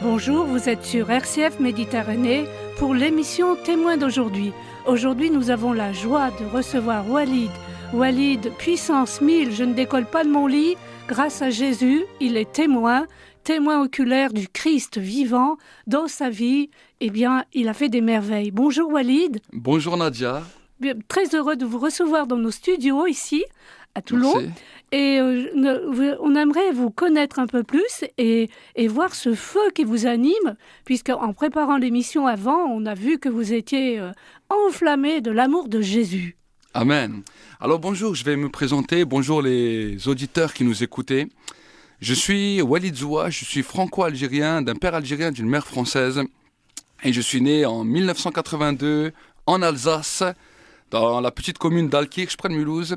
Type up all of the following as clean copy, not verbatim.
Bonjour, vous êtes sur RCF Méditerranée pour l'émission Témoin d'aujourd'hui. Aujourd'hui, nous avons la joie de recevoir Walid. Walid, puissance 1000, je ne décolle pas de mon lit. Grâce à Jésus, il est témoin oculaire du Christ vivant dans sa vie. Eh bien, il a fait des merveilles. Bonjour Walid. Bonjour Nadia. Bien, très heureux de vous recevoir dans nos studios ici, à Toulon. Merci. Et on aimerait vous connaître un peu plus et voir ce feu qui vous anime, puisqu'en préparant l'émission avant, on a vu que vous étiez enflammé de l'amour de Jésus. Amen. Alors bonjour, je vais me présenter. Bonjour les auditeurs qui nous écoutaient. Je suis Walid Zoua, je suis franco-algérien, d'un père algérien, d'une mère française. Et je suis né en 1982 en Alsace, dans la petite commune d'Alkirch, près de Mulhouse.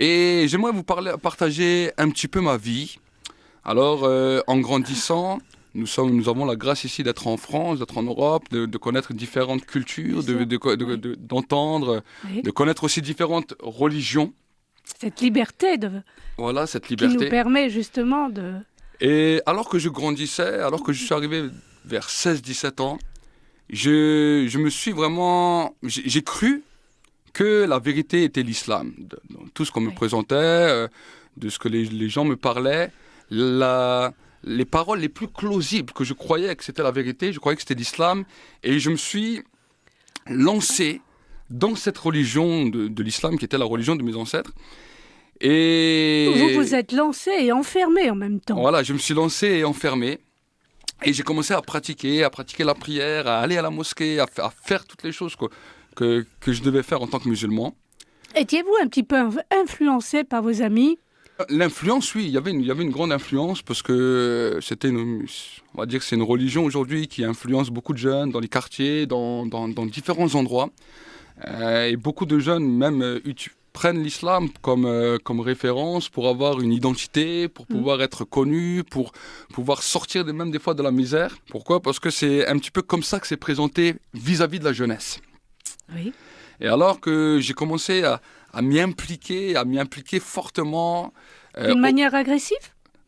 Et j'aimerais vous partager un petit peu ma vie. Alors, en grandissant, nous avons la grâce ici d'être en France, d'être en Europe, de connaître différentes cultures, d'entendre, Oui. de connaître aussi différentes religions. Cette liberté Voilà, cette qui liberté. nous permet justement de... Et alors que je grandissais, alors que je suis arrivé vers 16-17 ans, je me suis vraiment... J'ai cru que la vérité était l'islam. Dans tout ce qu'on me présentait, de ce que les gens me parlaient, les paroles les plus plausibles que je croyais que c'était la vérité, je croyais que c'était l'islam. Et je me suis lancé dans cette religion de l'islam qui était la religion de mes ancêtres. Et Vous vous êtes lancé et enfermé en même temps. voilà, je me suis lancé et enfermé. Et j'ai commencé à pratiquer la prière, à aller à la mosquée, à faire toutes les choses que je devais faire en tant que musulman. Étiez-vous un petit peu influencé par vos amis ? L'influence, oui, il y avait une grande influence parce que on va dire que c'est une religion aujourd'hui qui influence beaucoup de jeunes dans les quartiers, dans différents endroits. Et beaucoup de jeunes même prennent l'islam comme référence pour avoir une identité, pour pouvoir être connus, pour pouvoir sortir même des fois de la misère. Pourquoi ? Parce que c'est un petit peu comme ça que c'est présenté vis-à-vis de la jeunesse. Oui. Et alors que j'ai commencé à m'y impliquer fortement. D'une manière agressive ?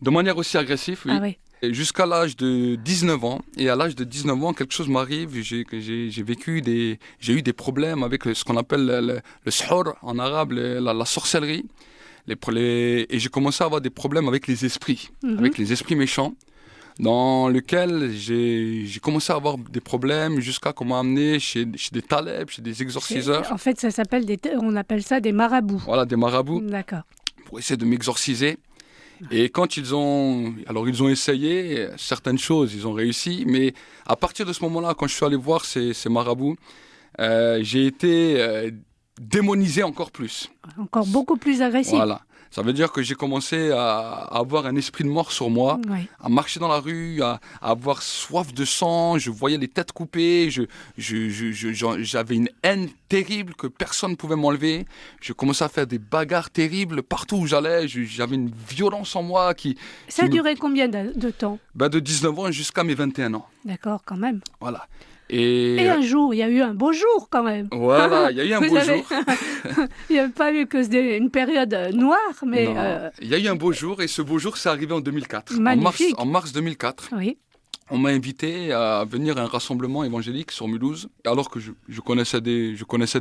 De manière aussi agressive, oui. Ah oui. Et jusqu'à l'âge de 19 ans. Et à l'âge de 19 ans, quelque chose m'arrive. J'ai eu des problèmes avec ce qu'on appelle le sihr en arabe, la sorcellerie. Et j'ai commencé à avoir des problèmes avec les esprits, avec les esprits méchants, dans lequel j'ai commencé à avoir des problèmes jusqu'à qu'on m'a amené chez des talebs, chez des exorciseurs. En fait, on appelle ça des marabouts. Voilà, des marabouts, D'accord. pour essayer de m'exorciser. Et quand ils ont essayé certaines choses, ils ont réussi. Mais à partir de ce moment-là, quand je suis allé voir ces marabouts, j'ai été démonisé encore plus. Encore beaucoup plus agressif. Voilà. Ça veut dire que j'ai commencé à avoir un esprit de mort sur moi, Oui. à marcher dans la rue, à avoir soif de sang. Je voyais les têtes coupées. J'avais une haine terrible que personne ne pouvait m'enlever. Je commençais à faire des bagarres terribles partout où j'allais. J'avais une violence en moi Ça a duré combien de temps ? de 19 ans jusqu'à mes 21 ans. D'accord, quand même. Voilà. Et un jour, il y a eu un beau jour quand même. Voilà, il y a eu un beau jour. Il n'y a pas eu que une période noire, mais... Non, il y a eu un beau jour et ce beau jour, c'est arrivé en 2004. Magnifique. En mars 2004. Oui. On m'a invité à venir à un rassemblement évangélique sur Mulhouse, alors que je connaissais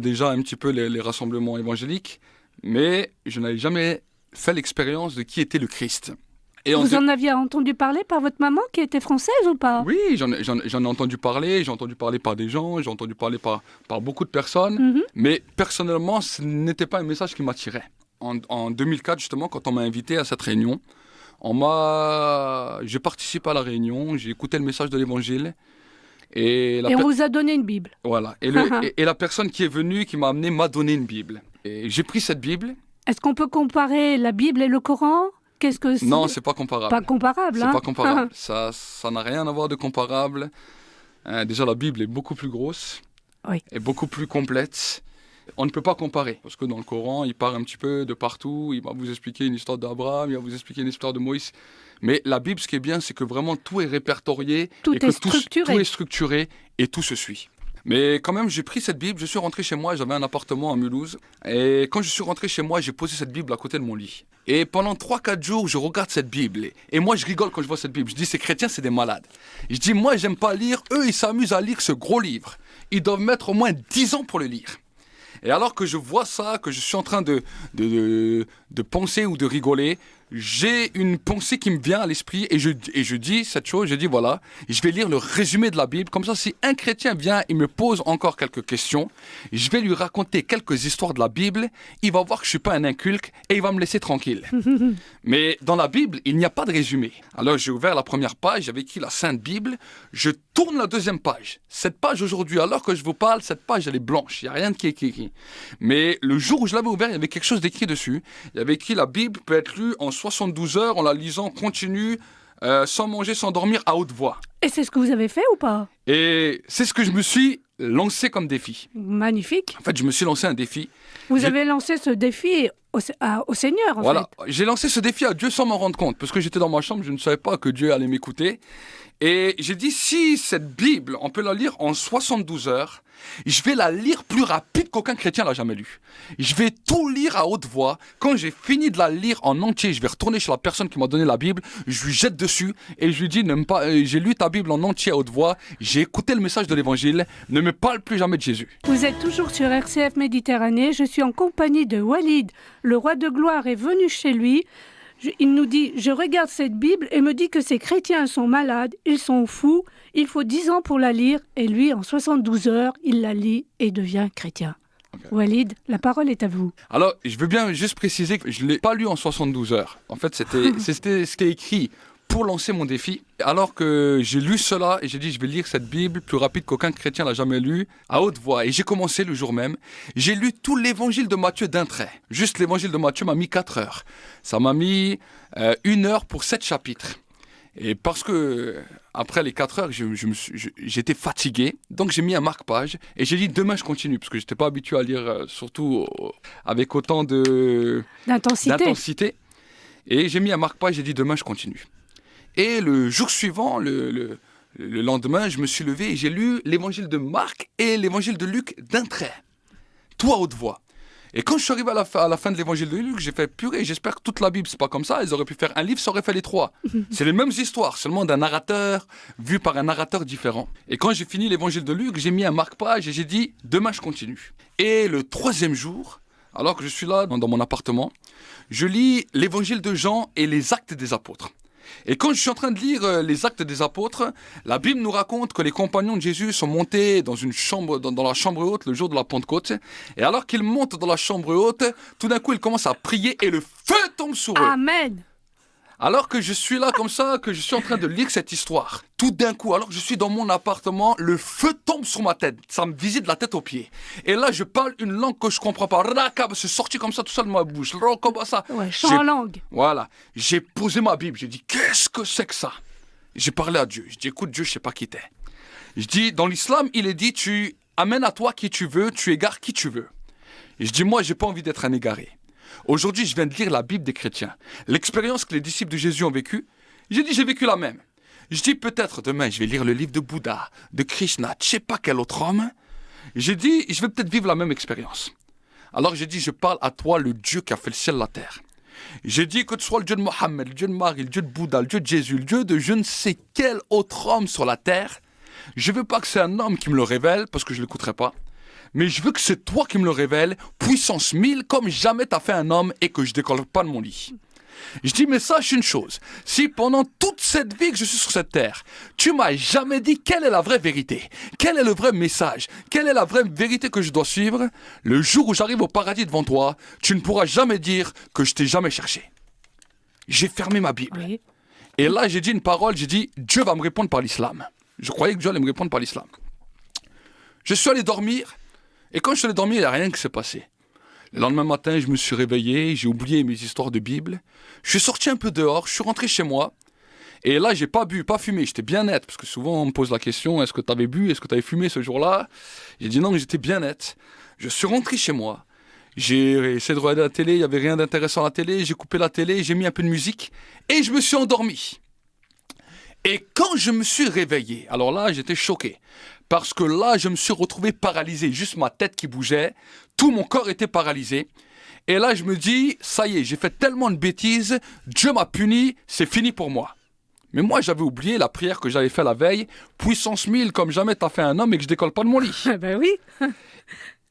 déjà un petit peu les rassemblements évangéliques, mais je n'avais jamais fait l'expérience de qui était le Christ. Et Vous en aviez entendu parler par votre maman qui était française ou pas ? Oui, j'en ai entendu parler, j'ai entendu parler par des gens, j'ai entendu parler par beaucoup de personnes, mais personnellement, ce n'était pas un message qui m'attirait. En 2004, justement, quand on m'a invité à cette réunion, j'ai participé à la réunion, j'ai écouté le message de l'évangile. Et on vous a donné une Bible. Voilà. Et la personne qui est venue, qui m'a amené, m'a donné une Bible. Et j'ai pris cette Bible. Est-ce qu'on peut comparer la Bible et le Coran ? Qu'est-ce que c'est ? Non, c'est pas comparable. Pas comparable, C'est hein ? pas comparable. Ça n'a rien à voir de comparable. Déjà, la Bible est beaucoup plus grosse. Oui. Et beaucoup plus complète. On ne peut pas comparer. Parce que dans le Coran, il part un petit peu de partout. Il va vous expliquer une histoire d'Abraham, il va vous expliquer une histoire de Moïse. Mais la Bible, ce qui est bien, c'est que vraiment tout est répertorié. Tout et est structuré. Tout est structuré et tout se suit. Mais quand même, j'ai pris cette Bible, je suis rentré chez moi, j'avais un appartement à Mulhouse. Et quand je suis rentré chez moi, j'ai posé cette Bible à côté de mon lit. Et pendant 3-4 jours, je regarde cette Bible. Et moi, je rigole quand je vois cette Bible. Je dis, ces chrétiens, c'est des malades. Je dis, moi, j'aime pas lire. Eux, ils s'amusent à lire ce gros livre. Ils doivent mettre au moins 10 ans pour le lire. Et alors que je vois ça, que je suis en train de penser ou de rigoler, j'ai une pensée qui me vient à l'esprit et je dis cette chose, je dis voilà, je vais lire le résumé de la Bible, comme ça si un chrétien vient et me pose encore quelques questions, je vais lui raconter quelques histoires de la Bible, il va voir que je ne suis pas un inculte et il va me laisser tranquille. Mais dans la Bible, il n'y a pas de résumé. Alors j'ai ouvert la première page, j'avais écrit la Sainte Bible, je tourne la deuxième page. Cette page aujourd'hui, alors que je vous parle, cette page elle est blanche, il n'y a rien qui est écrit. Mais le jour où je l'avais ouvert, il y avait quelque chose d'écrit dessus. Il y avait écrit la Bible peut être lue en 72 heures en la lisant continue, sans manger, sans dormir, à haute voix. Et c'est ce que vous avez fait ou pas? Et c'est ce que je me suis lancé comme défi. Magnifique. En fait, je me suis lancé un défi. Vous avez lancé ce défi au Seigneur, en Voilà, fait. j'ai lancé ce défi à Dieu sans m'en rendre compte, parce que j'étais dans ma chambre, je ne savais pas que Dieu allait m'écouter. Et j'ai dit, si cette Bible, on peut la lire en 72 heures, je vais la lire plus rapide qu'aucun chrétien l'a jamais lu. Je vais tout lire à haute voix. Quand j'ai fini de la lire en entier, je vais retourner chez la personne qui m'a donné la Bible, je lui jette dessus et je lui dis, j'ai lu ta Bible en entier à haute voix, j'ai écouté le message de l'Évangile, ne me parle plus jamais de Jésus. Vous êtes toujours sur RCF Méditerranée, je suis en compagnie de Walid. Le roi de gloire est venu chez lui. Il nous dit, je regarde cette Bible et me dit que ces chrétiens sont malades, ils sont fous, il faut 10 ans pour la lire, et lui, en 72 heures, il la lit et devient chrétien. Okay. Walid, la parole est à vous. Alors, je veux bien juste préciser que je ne l'ai pas lu en 72 heures. En fait, c'était ce qui est écrit pour lancer mon défi. Alors que j'ai lu cela et j'ai dit, je vais lire cette Bible plus rapide qu'aucun chrétien l'a jamais lu, à haute voix. Et j'ai commencé le jour même. J'ai lu tout l'évangile de Matthieu d'un trait. Juste l'évangile de Matthieu m'a mis 4 heures. Ça m'a mis 1 heure pour 7 chapitres. Et parce que, après les 4 heures, j'étais fatigué. Donc j'ai mis un marque-page et j'ai dit, demain je continue. Parce que je n'étais pas habitué à lire, surtout avec autant d'intensité. Et j'ai mis un marque-page et j'ai dit, demain je continue. Et le jour suivant, le lendemain, je me suis levé et j'ai lu l'évangile de Marc et l'évangile de Luc d'un trait, tout à haute voix. Et quand je suis arrivé à la fin de l'évangile de Luc, j'ai fait purée, j'espère que toute la Bible, c'est pas comme ça. Ils auraient pu faire un livre, ça aurait fait les 3. C'est les mêmes histoires, seulement d'un narrateur, vu par un narrateur différent. Et quand j'ai fini l'évangile de Luc, j'ai mis un marque-page et j'ai dit, demain je continue. Et le 3e jour, alors que je suis là dans mon appartement, je lis l'évangile de Jean et les actes des apôtres. Et quand je suis en train de lire les actes des apôtres, la Bible nous raconte que les compagnons de Jésus sont montés dans une chambre, dans la chambre haute le jour de la Pentecôte. Et alors qu'ils montent dans la chambre haute, tout d'un coup ils commencent à prier et le feu tombe sur eux. Amen. Alors que je suis là comme ça, que je suis en train de lire cette histoire, tout d'un coup, alors que je suis dans mon appartement, le feu tombe sur ma tête. Ça me visite de la tête aux pieds. Et là, je parle une langue que je comprends pas. C'est sorti comme ça, tout ça de ma bouche. Ouais, chant en langue. Voilà. J'ai posé ma Bible. J'ai dit, qu'est-ce que c'est que ça? J'ai parlé à Dieu. Je dis, écoute, Dieu, je sais pas qui t'es. Je dis, dans l'islam, il est dit, tu amènes à toi qui tu veux, tu égares qui tu veux. Et je dis, moi, j'ai pas envie d'être un égaré. Aujourd'hui, je viens de lire la Bible des chrétiens. L'expérience que les disciples de Jésus ont vécue, j'ai dit, j'ai vécu la même. Je dis, peut-être demain, je vais lire le livre de Bouddha, de Krishna, je sais pas quel autre homme. J'ai dit, je vais peut-être vivre la même expérience. Alors j'ai dit, je parle à toi, le Dieu qui a fait le ciel et la terre. J'ai dit que tu sois le Dieu de Mohammed, le Dieu de Marie, le Dieu de Bouddha, le Dieu de Jésus, le Dieu de je ne sais quel autre homme sur la terre. Je veux pas que c'est un homme qui me le révèle, parce que je ne l'écouterai pas. Mais je veux que c'est toi qui me le révèles, puissance 1000, comme jamais t'as fait un homme et que je décolle pas de mon lit. Je dis, mais sache une chose, si pendant toute cette vie que je suis sur cette terre, tu m'as jamais dit quelle est la vraie vérité, quel est le vrai message, quelle est la vraie vérité que je dois suivre, le jour où j'arrive au paradis devant toi, tu ne pourras jamais dire que je t'ai jamais cherché. J'ai fermé ma Bible. Oui. Et là, j'ai dit une parole, j'ai dit, Dieu va me répondre par l'islam. Je croyais que Dieu allait me répondre par l'islam. Je suis allé dormir. Et quand je suis allé dormir, il n'y a rien qui s'est passé. Le lendemain matin, je me suis réveillé, j'ai oublié mes histoires de Bible. Je suis sorti un peu dehors, je suis rentré chez moi. Et là, j'ai pas bu, pas fumé, j'étais bien net. Parce que souvent, on me pose la question, est-ce que tu avais bu, est-ce que tu avais fumé ce jour-là? J'ai dit non, mais j'étais bien net. Je suis rentré chez moi. J'ai essayé de regarder la télé, il n'y avait rien d'intéressant à la télé. J'ai coupé la télé, j'ai mis un peu de musique. Et je me suis endormi. Et quand je me suis réveillé, alors là, j'étais choqué. Parce que là, je me suis retrouvé paralysé. Juste ma tête qui bougeait. Tout mon corps était paralysé. Et là, je me dis, ça y est, j'ai fait tellement de bêtises, Dieu m'a puni, c'est fini pour moi. Mais moi, j'avais oublié la prière que j'avais faite la veille, puissance 1000 comme jamais t'as fait un homme et que je décolle pas de mon lit. Ben oui.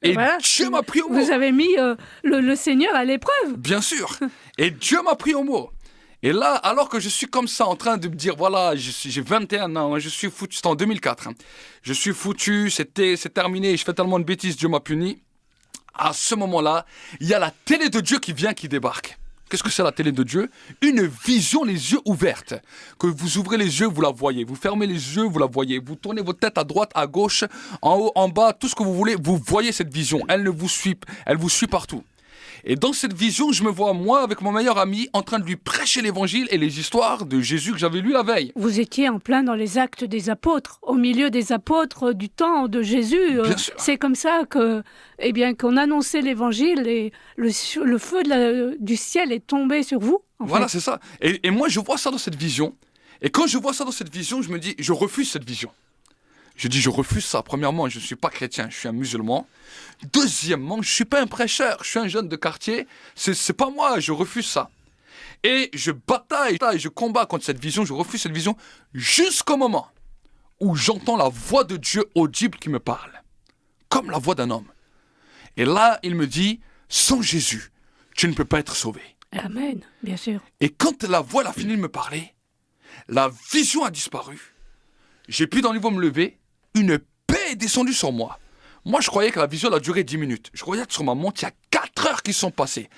Et Voilà. Dieu m'a pris au mot. Vous avez mis le Seigneur à l'épreuve. Bien sûr. Et Dieu m'a pris au mot. Et là, alors que je suis comme ça en train de me dire, voilà, j'ai 21 ans, hein, je suis foutu, c'était en 2004. Hein. Je suis foutu, c'est terminé, je fais tellement de bêtises, Dieu m'a puni. À ce moment-là, il y a la télé de Dieu qui vient, qui débarque. Qu'est-ce que c'est la télé de Dieu? Une vision, les yeux ouverts. Que vous ouvrez les yeux, vous la voyez. Vous fermez les yeux, vous la voyez. Vous tournez votre tête à droite, à gauche, en haut, en bas, tout ce que vous voulez. Vous voyez cette vision. Elle vous suit partout. Et dans cette vision, je me vois, moi, avec mon meilleur ami, en train de lui prêcher l'évangile et les histoires de Jésus que j'avais lues la veille. Vous étiez en plein dans les actes des apôtres, au milieu des apôtres du temps de Jésus. Bien sûr. C'est comme ça que, qu'on annonçait l'évangile et le feu du ciel est tombé sur vous. Voilà, c'est ça. Et moi, je vois ça dans cette vision. Et quand je vois ça dans cette vision, je me dis, je refuse cette vision. Je dis, je refuse ça. Premièrement, je ne suis pas chrétien, je suis un musulman. Deuxièmement, je ne suis pas un prêcheur, je suis un jeune de quartier. C'est pas moi, je refuse ça. Et je bataille, je combats contre cette vision, je refuse cette vision, jusqu'au moment où j'entends la voix de Dieu audible qui me parle. Comme la voix d'un homme. Et là, il me dit, sans Jésus, tu ne peux pas être sauvé. Amen, bien sûr. Et quand la voix a fini de me parler, la vision a disparu. J'ai pu dans le niveau me lever. Une paix est descendue sur moi. Moi, je croyais que la vision a duré 10 minutes. Je regarde sur ma montre, il y a 4 heures qui sont passées.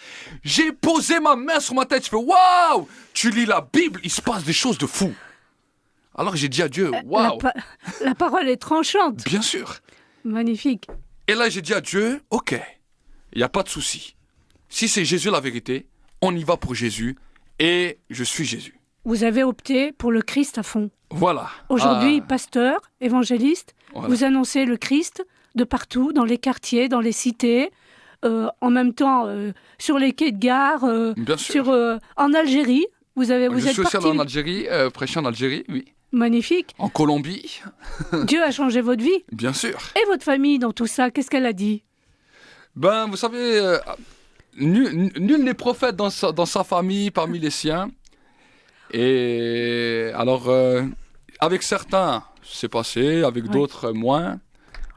J'ai posé ma main sur ma tête. Je fais, waouh! Tu lis la Bible, il se passe des choses de fou. Alors j'ai dit à Dieu, waouh! La parole est tranchante. Bien sûr. Magnifique. Et là, j'ai dit à Dieu, ok, il n'y a pas de souci. Si c'est Jésus la vérité, on y va pour Jésus. Et je suis Jésus. Vous avez opté pour le Christ à fond. Voilà. Aujourd'hui, pasteur, évangéliste, voilà. Vous annoncez le Christ de partout, dans les quartiers, dans les cités, en même temps sur les quais de gare, Bien sûr. En Algérie. Je suis aussi en Algérie, prêché en Algérie, oui. Magnifique. En Colombie. Dieu a changé votre vie. Bien sûr. Et votre famille dans tout ça, qu'est-ce qu'elle a dit? Ben, vous savez, nul n'est prophète dans sa famille, parmi les siens. Et alors, avec certains, c'est passé, avec d'autres, moins.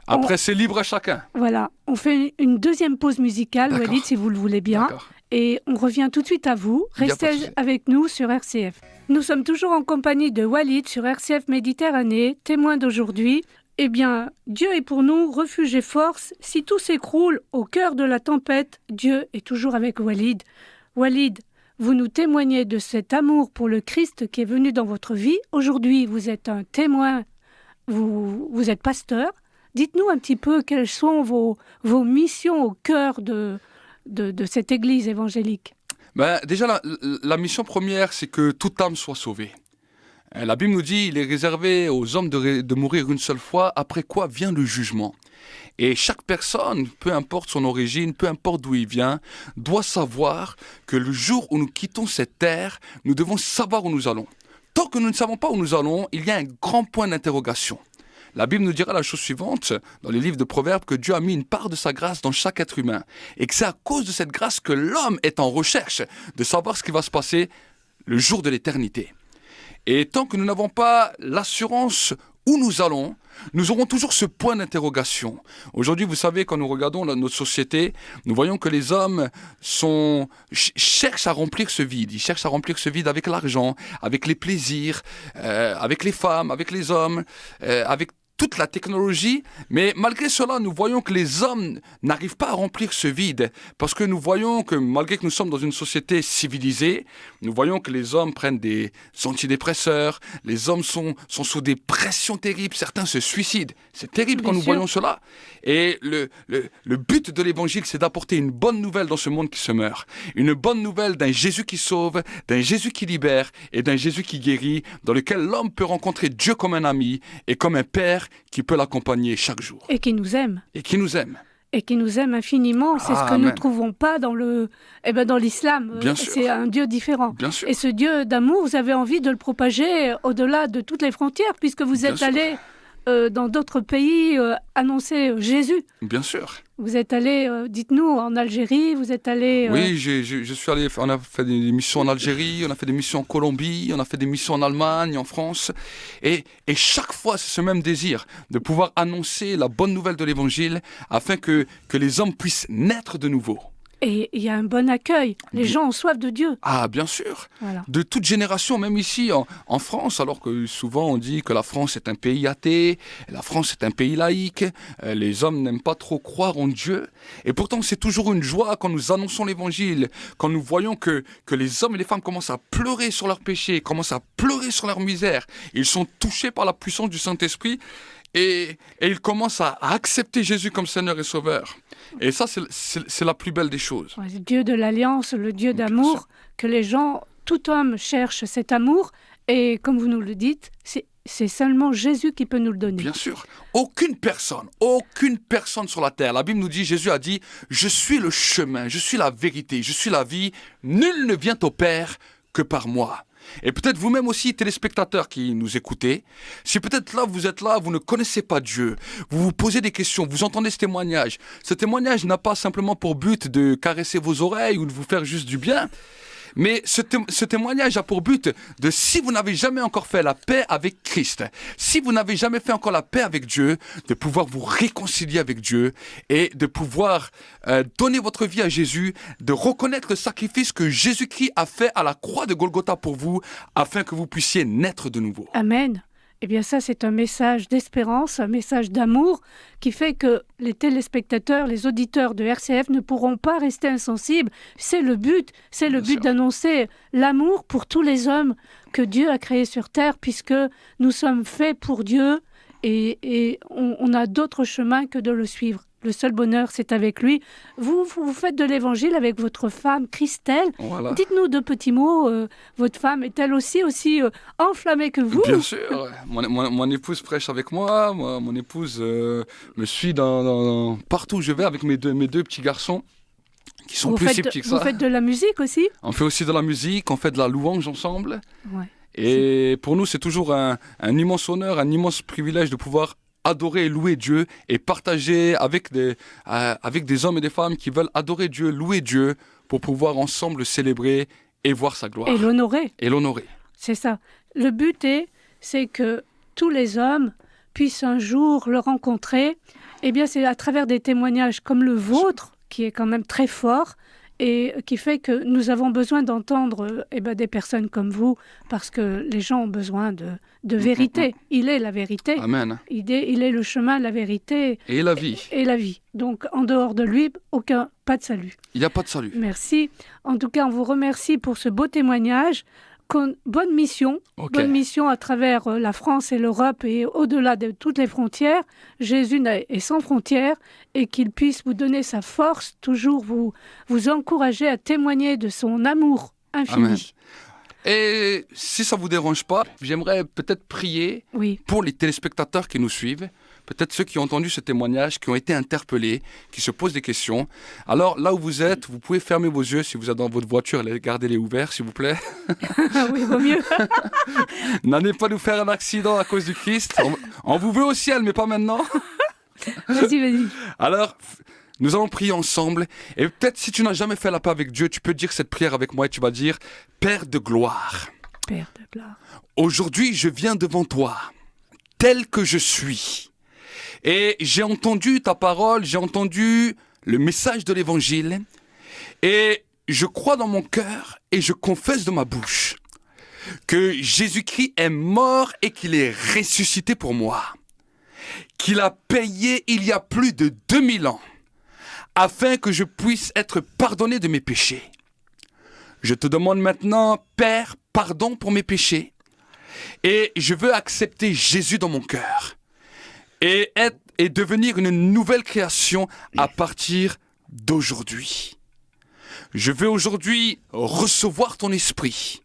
Après, c'est libre à chacun. Voilà, on fait une deuxième pause musicale, Walid, si vous le voulez bien. Et on revient tout de suite à vous. Restez avec nous sur RCF. Nous sommes toujours en compagnie de Walid sur RCF Méditerranée, témoin d'aujourd'hui. Eh bien, Dieu est pour nous refuge et force. Si tout s'écroule au cœur de la tempête, Dieu est toujours avec Walid. Walid, vous nous témoignez de cet amour pour le Christ qui est venu dans votre vie. Aujourd'hui, vous êtes un témoin, vous êtes pasteur. Dites-nous un petit peu quelles sont vos missions au cœur de cette église évangélique. Ben, déjà, la mission première, c'est que toute âme soit sauvée. La Bible nous dit il est réservé aux hommes de mourir une seule fois, après quoi vient le jugement. Et chaque personne, peu importe son origine, peu importe d'où il vient, doit savoir que le jour où nous quittons cette terre, nous devons savoir où nous allons. Tant que nous ne savons pas où nous allons, il y a un grand point d'interrogation. La Bible nous dira la chose suivante, dans les livres de Proverbes, que Dieu a mis une part de sa grâce dans chaque être humain. Et que c'est à cause de cette grâce que l'homme est en recherche de savoir ce qui va se passer le jour de l'éternité. Et tant que nous n'avons pas l'assurance où nous allons, nous aurons toujours ce point d'interrogation. Aujourd'hui, vous savez, quand nous regardons notre société, nous voyons que les hommes cherchent à remplir ce vide. Ils cherchent à remplir ce vide avec l'argent, avec les plaisirs, avec les femmes, avec les hommes, avec toute la technologie, mais malgré cela, nous voyons que les hommes n'arrivent pas à remplir ce vide, parce que nous voyons que malgré que nous sommes dans une société civilisée, nous voyons que les hommes prennent des antidépresseurs, les hommes sont sous des pressions terribles, certains se suicident. C'est terrible quand nous voyons cela. Et le but de l'évangile, c'est d'apporter une bonne nouvelle dans ce monde qui se meurt. Une bonne nouvelle d'un Jésus qui sauve, d'un Jésus qui libère et d'un Jésus qui guérit, dans lequel l'homme peut rencontrer Dieu comme un ami et comme un père qui peut l'accompagner chaque jour. Et qui nous aime. Et qui nous aime. Et qui nous aime infiniment. C'est ce que nous ne trouvons pas dans l'islam. Bien sûr. C'est un Dieu différent. Bien sûr. Et ce Dieu d'amour, vous avez envie de le propager au-delà de toutes les frontières, puisque vous êtes allé dans d'autres pays annoncer Jésus. Bien sûr. Vous êtes allé, dites-nous, en Algérie, vous êtes allé... Oui, je suis allé, on a fait des missions en Algérie, on a fait des missions en Colombie, on a fait des missions en Allemagne, en France. Et chaque fois, c'est ce même désir de pouvoir annoncer la bonne nouvelle de l'Évangile afin que les hommes puissent naître de nouveau. Et il y a un bon accueil. Les gens ont soif de Dieu. Ah, bien sûr. Voilà. De toute génération, même ici en France, alors que souvent on dit que la France est un pays athée, la France est un pays laïque, les hommes n'aiment pas trop croire en Dieu. Et pourtant, c'est toujours une joie quand nous annonçons l'Évangile, quand nous voyons que les hommes et les femmes commencent à pleurer sur leurs péchés, commencent à pleurer sur leur misère. Ils sont touchés par la puissance du Saint-Esprit. Et ils commencent à accepter Jésus comme Seigneur et Sauveur. Et ça, c'est la plus belle des choses. Ouais, le Dieu de l'alliance, le Dieu d'amour, que les gens, tout homme cherche cet amour. Et comme vous nous le dites, c'est seulement Jésus qui peut nous le donner. Bien sûr. Aucune personne sur la terre. La Bible nous dit, Jésus a dit, « Je suis le chemin, je suis la vérité, je suis la vie. Nul ne vient au Père que par moi. » Et peut-être vous-même aussi, téléspectateurs qui nous écoutez, si peut-être là, vous êtes là, vous ne connaissez pas Dieu, vous vous posez des questions, vous entendez ce témoignage. Ce témoignage n'a pas simplement pour but de caresser vos oreilles ou de vous faire juste du bien. Mais ce témoignage a pour but de, si vous n'avez jamais encore fait la paix avec Christ, si vous n'avez jamais fait encore la paix avec Dieu, de pouvoir vous réconcilier avec Dieu et de pouvoir donner votre vie à Jésus, de reconnaître le sacrifice que Jésus-Christ a fait à la croix de Golgotha pour vous, afin que vous puissiez naître de nouveau. Amen. Eh bien ça, c'est un message d'espérance, un message d'amour qui fait que les téléspectateurs, les auditeurs de RCF ne pourront pas rester insensibles. C'est le but d'annoncer l'amour pour tous les hommes que Dieu a créés sur terre, puisque nous sommes faits pour Dieu et on a d'autres chemins que de le suivre. Le seul bonheur, c'est avec lui. Vous faites de l'évangile avec votre femme, Christelle. Voilà. Dites-nous deux petits mots. Votre femme est-elle aussi enflammée que vous? Bien sûr. Mon épouse prêche avec moi. Mon épouse me suit partout où je vais avec mes deux petits garçons qui sont plus si petits que ça. Vous faites de la musique aussi? On fait aussi de la musique, on fait de la louange ensemble. Ouais. Et pour nous, c'est toujours un immense honneur, un immense privilège de pouvoir adorer et louer Dieu et partager avec des hommes et des femmes qui veulent adorer Dieu, louer Dieu pour pouvoir ensemble le célébrer et voir sa gloire. Et l'honorer. Et l'honorer. C'est ça. Le but c'est que tous les hommes puissent un jour le rencontrer. Eh bien, c'est à travers des témoignages comme le vôtre, qui est quand même très fort, et qui fait que nous avons besoin d'entendre des personnes comme vous, parce que les gens ont besoin de vérité. Il est la vérité. Amen. Il est le chemin, la vérité. Et la vie. Et la vie. Donc, en dehors de lui, pas de salut. Il n'y a pas de salut. Merci. En tout cas, on vous remercie pour ce beau témoignage. Bonne mission. Okay. Bonne mission à travers la France et l'Europe et au-delà de toutes les frontières. Jésus est sans frontières et qu'il puisse vous donner sa force, toujours vous encourager à témoigner de son amour infini. Amen. Et si ça ne vous dérange pas, j'aimerais peut-être prier pour les téléspectateurs qui nous suivent, peut-être ceux qui ont entendu ce témoignage, qui ont été interpellés, qui se posent des questions. Alors là où vous êtes, vous pouvez fermer vos yeux si vous êtes dans votre voiture, gardez-les ouverts s'il vous plaît. Oui, vaut mieux. N'allez pas nous faire un accident à cause du Christ. On vous veut au ciel, mais pas maintenant. Vas-y. Alors, nous allons prier ensemble. Et peut-être si tu n'as jamais fait la paix avec Dieu, tu peux dire cette prière avec moi et tu vas dire « Père de gloire, Père de gloire, aujourd'hui je viens devant toi, tel que je suis. Et j'ai entendu ta parole, j'ai entendu le message de l'Évangile. Et je crois dans mon cœur et je confesse de ma bouche que Jésus-Christ est mort et qu'il est ressuscité pour moi. Qu'il a payé il y a plus de 2000 ans afin que je puisse être pardonné de mes péchés. Je te demande maintenant, Père, pardon pour mes péchés. Et je veux accepter Jésus dans mon cœur. Et devenir une nouvelle création à partir d'aujourd'hui. Je veux aujourd'hui recevoir ton esprit.